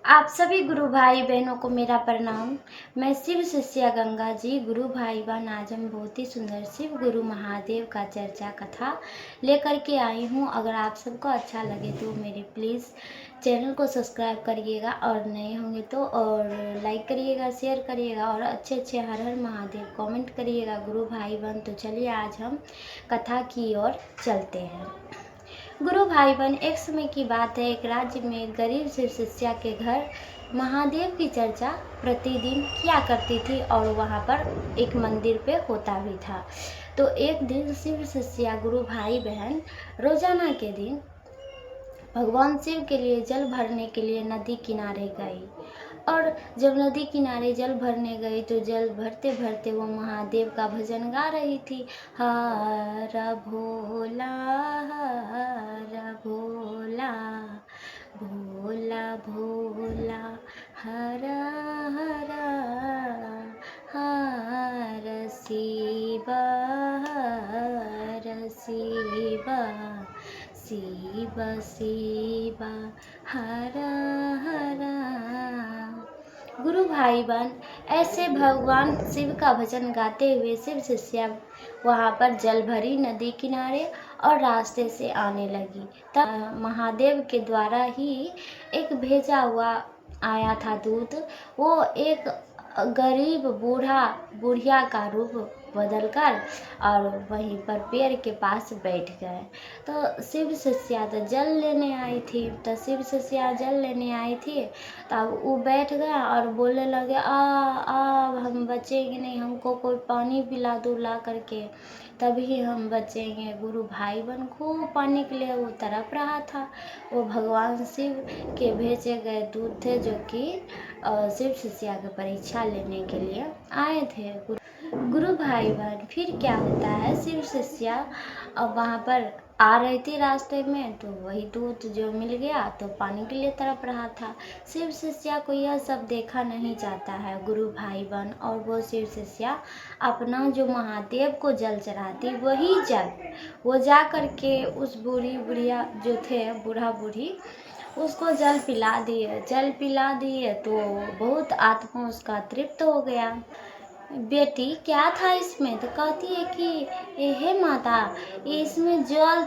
आप सभी गुरु भाई बहनों को मेरा प्रणाम। मैं शिव शिष्या गंगा जी गुरु भाई बहन आज हम बहुत ही सुंदर शिव गुरु महादेव का चर्चा कथा लेकर के आई हूँ। अगर आप सबको अच्छा लगे तो मेरे प्लीज़ चैनल को सब्सक्राइब करिएगा और नए होंगे तो और लाइक करिएगा, शेयर करिएगा और अच्छे अच्छे हर हर महादेव कमेंट करिएगा गुरु भाई बहन। तो चलिए आज हम कथा की ओर चलते हैं। गुरु भाई बहन, एक समय की बात है, एक राज्य में एक गरीब शिव शिष्या के घर महादेव की चर्चा प्रतिदिन किया करती थी और वहाँ पर एक मंदिर पे होता भी था। तो एक दिन शिव शिष्या गुरु भाई बहन रोजाना के दिन भगवान शिव के लिए जल भरने के लिए नदी किनारे गई और जब नदी किनारे जल भरने गई तो जल भरते भरते वो महादेव का भजन गा रही थी। हर भोला हर भोला, भोला भोला हर हर, हर शिव हर शिव, शिव शिव हर हर। गुरु भाई बहन ऐसे भगवान शिव का भजन गाते हुए शिव शिष्या वहाँ पर जल भरी नदी किनारे और रास्ते से आने लगी। तब महादेव के द्वारा ही एक भेजा हुआ आया था दूत। वो एक गरीब बुढ़िया का रूप बदलकर और वहीं पर पेड़ के पास बैठ गए। तो शिव शिष्या तो जल लेने आई थी, तब वो बैठ गया और बोलने लगे, अब हम बचेंगे नहीं, हमको कोई पानी पिला दो ला करके, तभी हम बचेंगे। गुरु भाई बहन खूब पानी के लिए वो तड़प रहा था। वो भगवान शिव के भेजे गए दूत थे जो कि शिव शिष्या की परीक्षा लेने के लिए आए थे। गुरु भाई बहन फिर क्या होता है, शिव शिष्या अब वहाँ पर आ रही थी रास्ते में, तो वही दूत जो मिल गया तो पानी के लिए तड़प रहा था। शिव शिष्या को यह सब देखा नहीं जाता है गुरु भाई बहन, और वो शिव शिष्या अपना जो महादेव को जल चढ़ाती वही जल वो जा करके उस बुढ़िया जो थे बूढ़ा बूढ़ी उसको जल पिला दिए तो बहुत आत्मा उसका तृप्त हो गया। बेटी क्या था इसमें, तो कहती है कि हे माता इसमें जल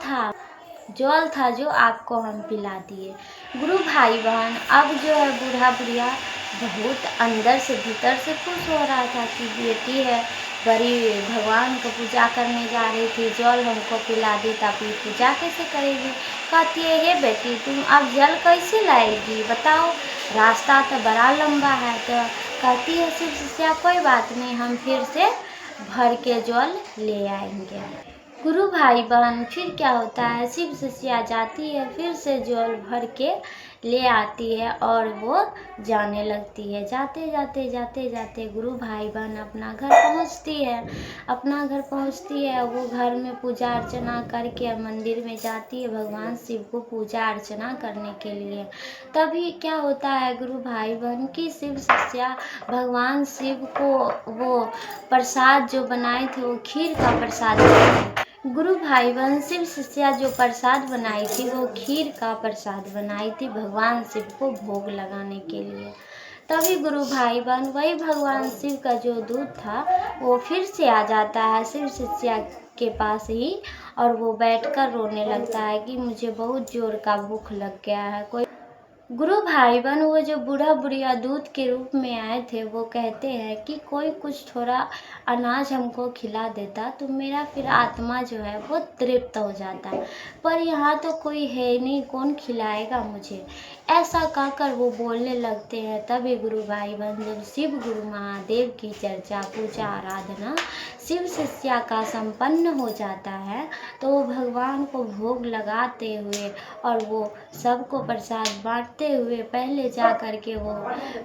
था जो आपको हम पिला दिए। गुरु भाई बहन अब जो है बूढ़ा बुढ़िया बहुत अंदर से भीतर से खुश हो रहा था कि बेटी है बड़ी भगवान को पूजा करने जा रही थी, जल हमको पिला दी, तभी पूजा कैसे करेगी। कहती है हे बेटी तुम अब जल कैसे लाएगी बताओ, रास्ता तो बड़ा लंबा है। तो कहती है शिव शिष्या कोई बात नहीं, हम फिर से भर के जल ले आएंगे। गुरु भाई बहन फिर क्या होता है, शिव शिष्या जाती है फिर से जल भर के ले आती है और वो जाने लगती है। जाते जाते गुरु भाई बहन अपना घर पहुंचती है। वो घर में पूजा अर्चना करके मंदिर में जाती है भगवान शिव को पूजा अर्चना करने के लिए। तभी क्या होता है गुरु भाई बहन की शिव शिष्या भगवान शिव को वो प्रसाद जो बनाए थे वो खीर का प्रसाद बनाए। गुरु भाई बहन शिव शिष्या जो प्रसाद बनाई थी वो खीर का प्रसाद बनाई थी भगवान शिव को भोग लगाने के लिए। तभी गुरु भाई बहन वही भगवान शिव का जो दूत था वो फिर से आ जाता है शिव शिष्या के पास ही, और वो बैठकर रोने लगता है कि मुझे बहुत जोर का भूख लग गया है। कोई गुरु भाई बहन वो जो बूढ़ा बुढ़िया दूध के रूप में आए थे वो कहते हैं कि कोई कुछ थोड़ा अनाज हमको खिला देता तो मेरा फिर आत्मा जो है वो तृप्त हो जाता, पर यहाँ तो कोई है नहीं, कौन खिलाएगा मुझे, ऐसा कहकर वो बोलने लगते हैं। तभी गुरु भाई बहन जब शिव गुरु महादेव की चर्चा पूजा आराधना शिव शिष्या का संपन्न हो जाता है तो वो भगवान को भोग लगाते हुए और वो सबको प्रसाद बांटते हुए पहले जा कर के वो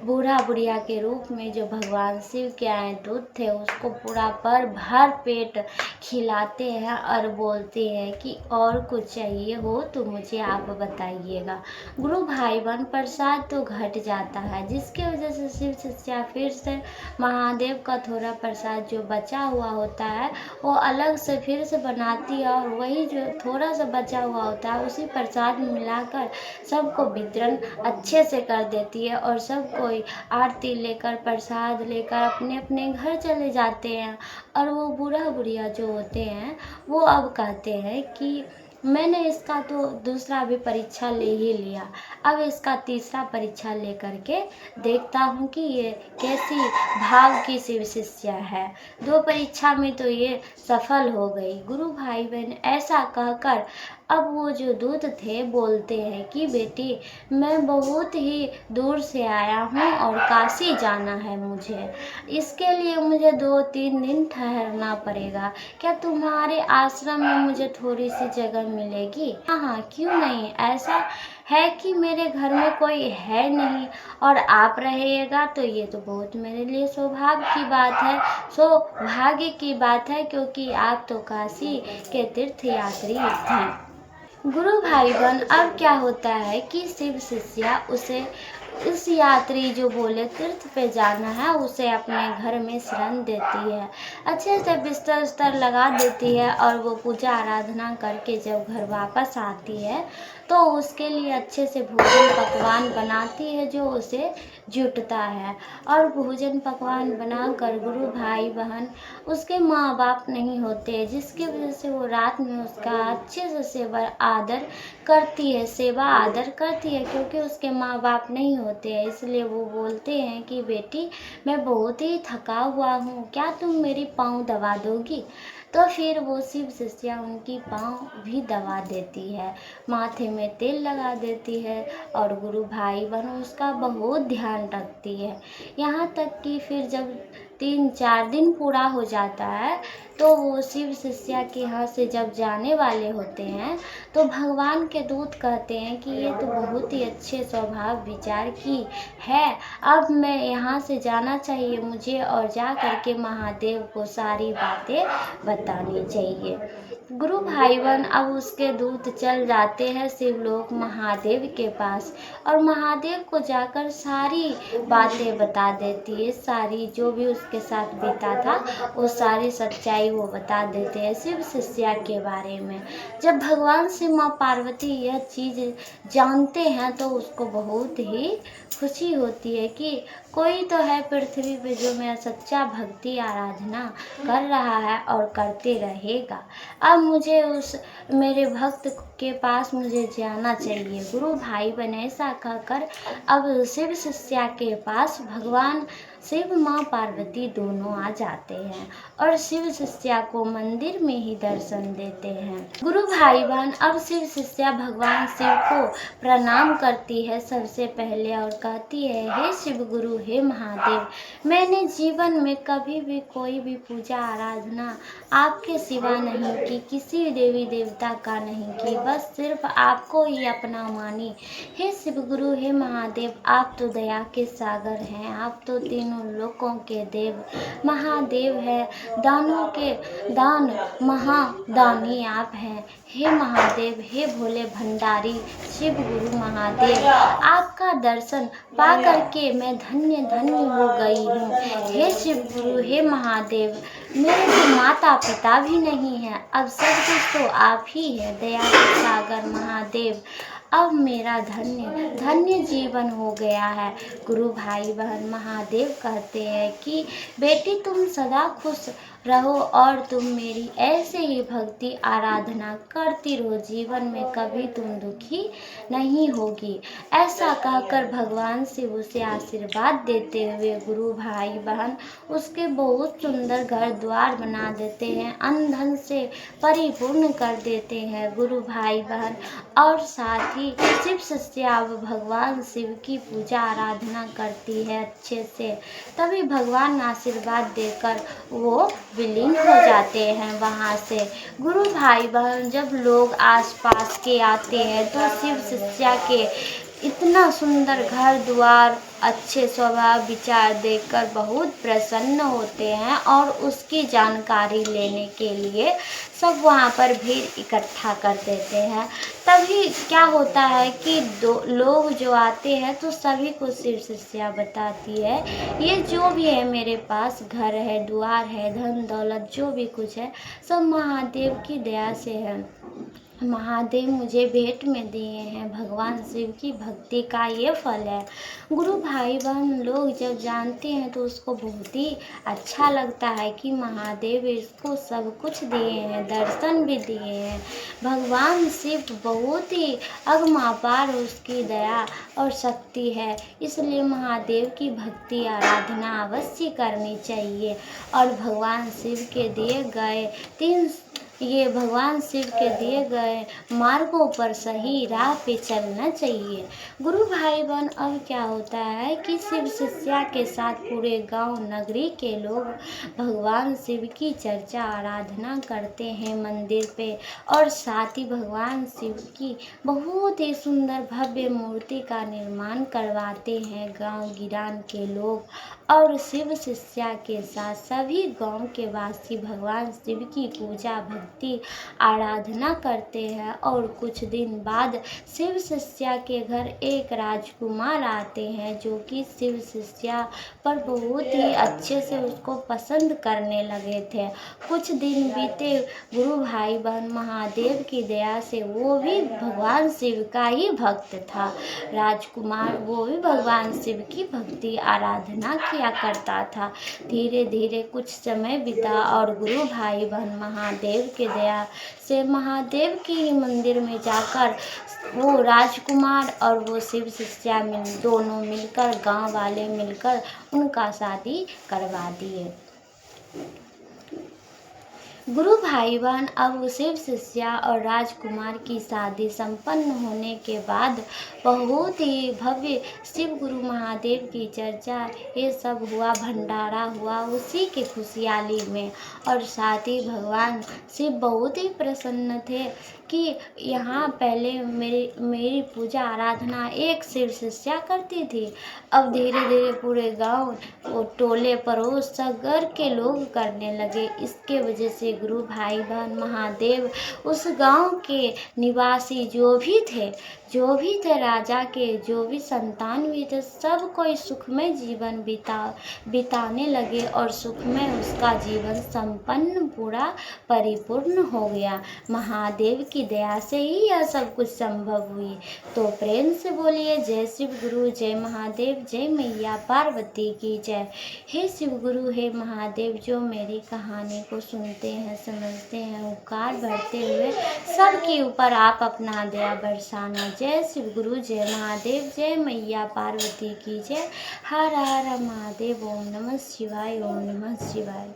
बूढ़ा बुढ़िया के रूप में जो भगवान शिव के आए दूत थे उसको पूरा भर पेट खिलाते हैं और बोलते हैं कि और कुछ चाहिए हो तो मुझे आप बताइएगा। गुरु भाई बहन प्रसाद तो घट जाता है जिसकी वजह से शिव शिष्या फिर से महादेव का थोड़ा प्रसाद जो बचा हुआ होता है वो अलग से फिर से बनाती है और वही जो थोड़ा सा बचा हुआ होता है उसी प्रसाद में मिलाकर सबको वितरण अच्छे से कर देती है और सब कोई आरती लेकर प्रसाद लेकर अपने अपने घर चले जाते हैं। और वो बूढ़ा बुढ़िया जो होते हैं वो अब कहते हैं कि मैंने इसका तो दूसरा भी परीक्षा ले ही लिया, अब इसका तीसरा परीक्षा लेकर के देखता हूँ कि ये कैसी भाव की शिव शिष्या है। 2 परीक्षा में तो ये सफल हो गई। गुरु भाई बहन ऐसा कहकर अब वो जो दूत थे बोलते हैं कि बेटी, मैं बहुत ही दूर से आया हूँ और काशी जाना है मुझे, इसके लिए मुझे 2-3 दिन ठहरना पड़ेगा। क्या तुम्हारे आश्रम में मुझे थोड़ी सी जगह मिलेगी? हाँ हाँ, क्यों नहीं। ऐसा है कि मेरे घर में कोई है नहीं और आप रहिएगा तो ये तो बहुत मेरे लिए सौभाग्य की बात है, क्योंकि आप तो काशी के तीर्थ यात्री हैं। गुरु भाई बहन अब क्या होता है कि शिव शिष्या उसे उस यात्री जो बोले तीर्थ पे जाना है उसे अपने घर में शरण देती है, अच्छे से बिस्तर उस्तर लगा देती है और वो पूजा आराधना करके जब घर वापस आती है तो उसके लिए अच्छे से भोजन पकवान बनाती है जो उसे जुटता है। और भोजन पकवान बनाकर गुरु भाई बहन, उसके माँ बाप नहीं होते जिसकी वजह से वो रात में उसका अच्छे से सेवा आदर करती है, क्योंकि उसके माँ बाप नहीं होते हैं। इसलिए वो बोलते हैं कि बेटी, मैं बहुत ही थका हुआ हूँ, क्या तुम मेरी पाँव दबा दोगी? तो फिर वो शिव शिष्या उनकी पाँव भी दबा देती है, माथे में तेल लगा देती है और गुरु भाई बहन उसका बहुत ध्यान रखती है। यहाँ तक कि फिर जब 3-4 दिन पूरा हो जाता है तो वो शिव शिष्या के यहाँ से जब जाने वाले होते हैं तो भगवान के दूत कहते हैं कि ये तो बहुत ही अच्छे स्वभाव विचार की है, अब मैं यहाँ से जाना चाहिए मुझे और जा करके महादेव को सारी बातें बतानी चाहिए। गुरु भाई बहन अब उसके दूत चल जाते हैं शिवलोक महादेव के पास और महादेव को जाकर सारी बातें बता देती है, सारी जो भी उसके साथ बीता था वो सारी सच्चाई वो बता देते हैं शिव शिष्या के बारे में। जब भगवान शिव माँ पार्वती यह चीज़ जानते हैं तो उसको बहुत ही खुशी होती है कि कोई तो है पृथ्वी पे जो मेरा सच्चा भक्ति आराधना कर रहा है और करते रहेगा। अब मुझे उस मेरे भक्त के पास मुझे जाना चाहिए। गुरु भाई बहन ऐसा कहकर अब शिव शिष्या के पास भगवान शिव माँ पार्वती दोनों आ जाते हैं और शिव शिष्या को मंदिर में ही दर्शन देते हैं। गुरु भाई बहन अब शिव शिष्या भगवान शिव को प्रणाम करती है सबसे पहले और कहती है, हे शिव गुरु, हे महादेव, मैंने जीवन में कभी भी कोई भी पूजा आराधना आपके सिवा नहीं की, किसी देवी देवता का नहीं की, बस सिर्फ आपको ही अपना मानी। हे शिव गुरु, हे महादेव, आप तो दया के सागर हैं, आप तो तीनों लोकों के देव महादेव है, दानों के दान महादानी आप हैं। हे महादेव, हे भोले भंडारी शिव गुरु महादेव, आपका दर्शन पा करके मैं धन्य धन्य हो गई हूँ। हे शिव गुरु, हे महादेव, मेरे तो माता पिता भी नहीं हैं, अब सब कुछ तो आप ही है, दया के सागर महादेव, अब मेरा धन्य धन्य जीवन हो गया है। गुरु भाई बहन महादेव कहते हैं कि बेटी, तुम सदा खुश रहो और तुम मेरी ऐसे ही भक्ति आराधना करती रहो, जीवन में कभी तुम दुखी नहीं होगी। ऐसा कहकर भगवान शिव उसे आशीर्वाद देते हुए गुरु भाई बहन उसके बहुत सुंदर घर द्वार बना देते हैं, अन्न धन से परिपूर्ण कर देते हैं गुरु भाई बहन। और साथ ही शिव शिष्या भगवान शिव की पूजा आराधना करती है अच्छे से, तभी भगवान आशीर्वाद देकर वो विलीन हो जाते हैं वहाँ से। गुरु भाई बहन जब लोग आसपास के आते हैं तो शिव शिष्या के इतना सुंदर घर द्वार अच्छे स्वभाव विचार देखकर बहुत प्रसन्न होते हैं और उसकी जानकारी लेने के लिए सब वहाँ पर भीड़ इकट्ठा कर देते हैं। तभी क्या होता है कि दो लोग जो आते हैं तो सभी को शिव शिष्या बताती है, ये जो भी है मेरे पास घर है, द्वार है, धन दौलत जो भी कुछ है सब महादेव की दया से है। महादेव मुझे भेंट में दिए हैं। भगवान शिव की भक्ति का ये फल है। गुरु भाई बहन लोग जब जानते हैं तो उसको बहुत ही अच्छा लगता है कि महादेव इसको सब कुछ दिए हैं, दर्शन भी दिए हैं। भगवान शिव बहुत ही अगमापार उसकी दया और शक्ति है, इसलिए महादेव की भक्ति आराधना अवश्य करनी चाहिए। और भगवान शिव के दिए गए भगवान शिव के दिए गए मार्गों पर सही राह पे चलना चाहिए। गुरु भाई बहन, अब क्या होता है कि शिव शिष्या के साथ पूरे गांव नगरी के लोग भगवान शिव की चर्चा आराधना करते हैं मंदिर पे, और साथ ही भगवान शिव की बहुत ही सुंदर भव्य मूर्ति का निर्माण करवाते हैं गांव गिरान के लोग। और शिव शिष्या के साथ सभी गांव के वासी भगवान शिव की पूजा भक्ति आराधना करते हैं। और कुछ दिन बाद शिव शिष्या के घर एक राजकुमार आते हैं जो कि शिव शिष्या पर बहुत ही अच्छे से उसको पसंद करने लगे थे। कुछ दिन बीते, गुरु भाई बहन, महादेव की दया से वो भी भगवान शिव का ही भक्त था। राजकुमार वो भी भगवान शिव की भक्ति आराधना किया करता था। धीरे धीरे कुछ समय बीता और गुरु भाई बहन महादेव की दया से महादेव के ही मंदिर में जाकर वो राजकुमार और वो शिव शिष्या दोनों मिलकर, गांव वाले मिलकर उनका शादी करवा दिए। गुरु भाई बहन, अब शिव शिष्या और राजकुमार की शादी संपन्न होने के बाद बहुत ही भव्य शिव गुरु महादेव की चर्चा ये सब हुआ, भंडारा हुआ उसी के खुशहाली में। और साथ ही भगवान शिव बहुत ही प्रसन्न थे कि यहाँ पहले मेरी पूजा आराधना एक शिव शिष्या करती थी, अब धीरे धीरे पूरे गांव और टोले पड़ोस सगर के लोग करने लगे। इसके वजह से गुरु भाई बहन महादेव उस गांव के निवासी जो भी थे राजा के जो भी संतान भी थे, सब कोई सुखमय जीवन बिताने लगे और सुखमय उसका जीवन संपन्न पूरा परिपूर्ण हो गया। महादेव की दया से ही यह सब कुछ संभव हुई। तो प्रेम से बोलिए जय शिव गुरु, जय महादेव, जय मैया पार्वती की जय। हे शिव गुरु, हे महादेव, जो मेरी कहानी को सुनते हैं, समझते हैं, उपकार भरते हुए सबके ऊपर आप अपना दया बरसाना। जय शिव गुरु, जय महादेव, जय मैया पार्वती की जय। हर हर महादेव। ओम नमः शिवाय, ओम नमः शिवाय।